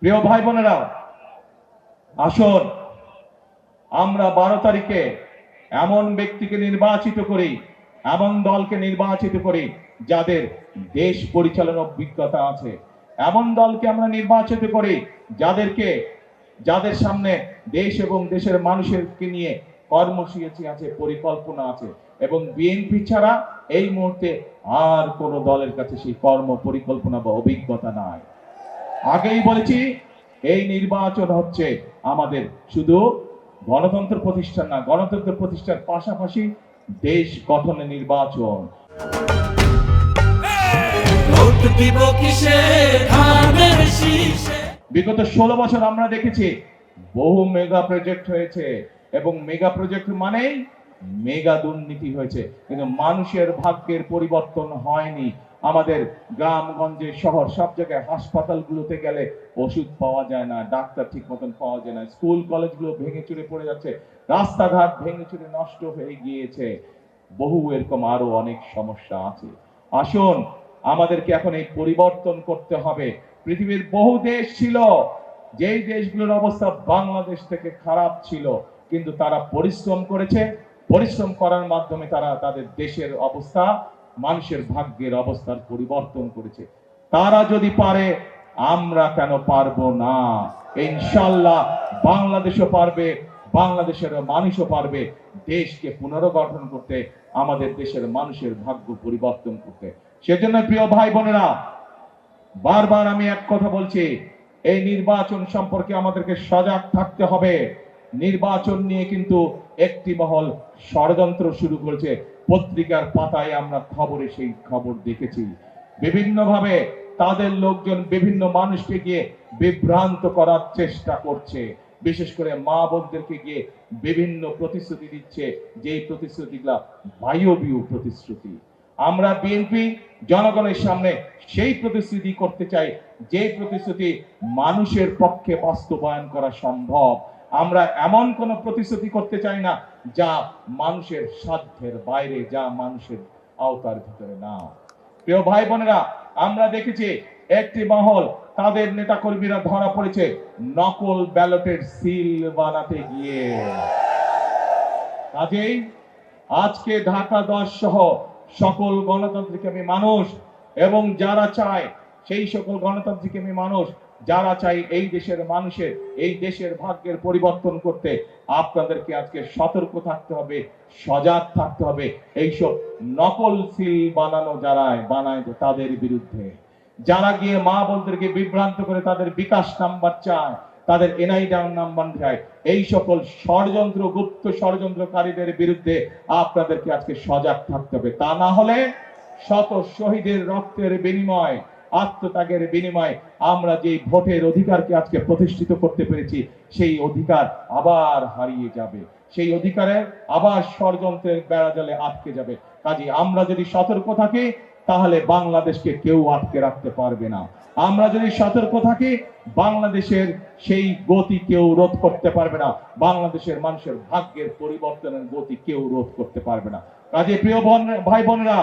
প্রিয় ভাই বোনেরা, আসুন আমরা 12 তারিখে এমন ব্যক্তিকে নির্বাচিত করি, এমন দলকে নির্বাচিত করি যাদের দেশ পরিচালনার অভিজ্ঞতা আছে। এমন দলকে আমরা নির্বাচিত করি যাদের সামনে দেশ এবং দেশের মানুষকে নিয়ে কর্মসূচি আছে, পরিকল্পনা আছে। এবং বিএনপি ছাড়া এই মুহূর্তে আর কোন দলের কাছে সেই কর্ম পরিকল্পনা বা অভিজ্ঞতা নাই। আগেই বলেছি, এই নির্বাচন হচ্ছে আমাদের শুধু গণতন্ত্র প্রতিষ্ঠান না, গণতন্ত্র প্রতিষ্ঠার পাশাপাশি দেশ গঠনের নির্বাচন। বিগত 16 বছর আমরা দেখেছি বহু মেগা প্রজেক্ট হয়েছে, এবং মেগা প্রজেক্ট মানেই মেগা দুর্নীতি হয়েছে, কিন্তু মানুষের ভাগ্যের পরিবর্তন হয়নি। আমাদের গ্রামগঞ্জে শহর সব জায়গায় হাসপাতালগুলোতে গেলে ওষুধ পাওয়া যায় না, ডাক্তার ঠিক মতন পাওয়া যায় না, স্কুল কলেজগুলো ভেঙে চুরে পড়ে যাচ্ছে, রাস্তাঘাট ভেঙে চুরে নষ্ট হয়ে গিয়েছে। বহু এরকম আরো অনেক সমস্যা আছে। আসুন আমাদেরকে এখন এই পরিবর্তন করতে হবে। পৃথিবীর বহু দেশ ছিল যেই দেশগুলোর অবস্থা বাংলাদেশ থেকে খারাপ ছিল, কিন্তু তারা পরিশ্রম করেছে, পরিশ্রম করার মাধ্যমে তারা তাদের দেশের অবস্থা, মানুষের ভাগ্যের অবস্থার পরিবর্তন করেছে। তারা যদি পারে, আমরা কেন পারবো না? ইনশাআল্লাহ বাংলাদেশও পারবে, বাংলাদেশের মানুষও পারবে দেশকে পুনর্গঠন করতে, আমাদের দেশের মানুষের ভাগ্য পরিবর্তন করতে। সেজন্য প্রিয় ভাই বোনেরা, বারবার আমি এক কথা বলছি, এই নির্বাচন সম্পর্কে আমাদেরকে সজাগ থাকতে হবে। নির্বাচন নিয়ে কিন্তু একটি মহল ষড়যন্ত্র শুরু করেছে। পত্রিকার পাতায় আমরা খবরে সেই খবর দেখেছি। বিভিন্নভাবে তাদের লোকজন বিভিন্ন মানুষকে গিয়ে বিভ্রান্ত করার চেষ্টা করছে, বিশেষ করে মা বোনদেরকে গিয়ে বিভিন্ন প্রতিশ্রুতি দিচ্ছে, যেই প্রতিশ্রুতিগুলা বায়বীয় প্রতিশ্রুতি। আমরা বিএনপি জনগণের সামনে সেই প্রতিশ্রুতি করতে চাই যে প্রতিশ্রুতি মানুষের পক্ষে বাস্তবায়ন করা সম্ভব। আমরা এমন কোন প্রতিশ্রুতি করতে চাই না যা মানুষের সাধ্যের বাইরে, যা মানুষের আওতার ভিতরে না। প্রিয় ভাই বোনেরা, আমরা দেখেছি একটি মহল, তাদের নেতাকর্মীরা ধরা পড়েছে নকল ব্যালটের সিল বানাতে গিয়ে। কাজেই আজকে ঢাকা 10 সহ সকল গণতান্ত্রিক মানুষ এবং যারা চায়, সেই সকল গণতান্ত্রিক মানুষ যারা চাই এই দেশের মানুষের, এই দেশের ভাগ্যের পরিবর্তন করতে, আপনাদেরকে আজকে সতর্ক থাকতে হবে, সজাগ থাকতে হবে এইসব নকল সিল বানানো যারা বানায় তাদের বিরুদ্ধে। যারা গিয়ে মা বোনদেরকে বিভ্রান্ত করে তাদের বিকাশ নাম্বার চায়, তাদের এনআই নাম্বার চায়, এই সকল ষড়যন্ত্র, গুপ্ত ষড়যন্ত্রকারীদের বিরুদ্ধে আপনাদেরকে আজকে সজাগ থাকতে হবে। তা না হলে শত শহীদের রক্তের বিনিময়, আত্মত্যাগের বিনিময় আমরা যে ভোটের অধিকারকে আজকে প্রতিষ্ঠিত করতে পেরেছি, সেই অধিকার আবার হারিয়ে যাবে, সেই অধিকারে আবার ষড়যন্ত্রের বেড়াজালে আটকে যাবে। কাজে আমরা যদি সতর্ক থাকি, তাহলে বাংলাদেশকে কেউ আটকে রাখতে পারবে না। আমরা যদি সতর্ক থাকি, বাংলাদেশের সেই গতি কেউ রোধ করতে পারবে না, বাংলাদেশের মানুষের ভাগ্যের পরিবর্তনের গতি কেউ রোধ করতে পারবে না। কাজে প্রিয় ভাই বোনেরা,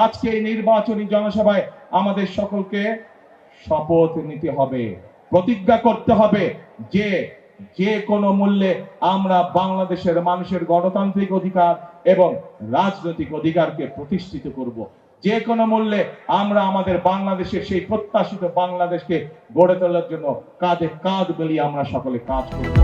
আজকে এই নির্বাচনী জনসভায় আমাদের সকলকে শপথ নিতে হবে, প্রতিজ্ঞা করতে হবে যে যে কোনো মূল্যে আমরা বাংলাদেশের মানুষের গণতান্ত্রিক অধিকার এবং রাজনৈতিক অধিকারকে প্রতিষ্ঠিত করব। যে কোনো মূল্যে আমরা আমাদের বাংলাদেশের সেই প্রত্যাশিত বাংলাদেশকে গড়ে তোলার জন্য কাঁধে কাঁধ মিলিয়ে আমরা সকলে কাজ করব।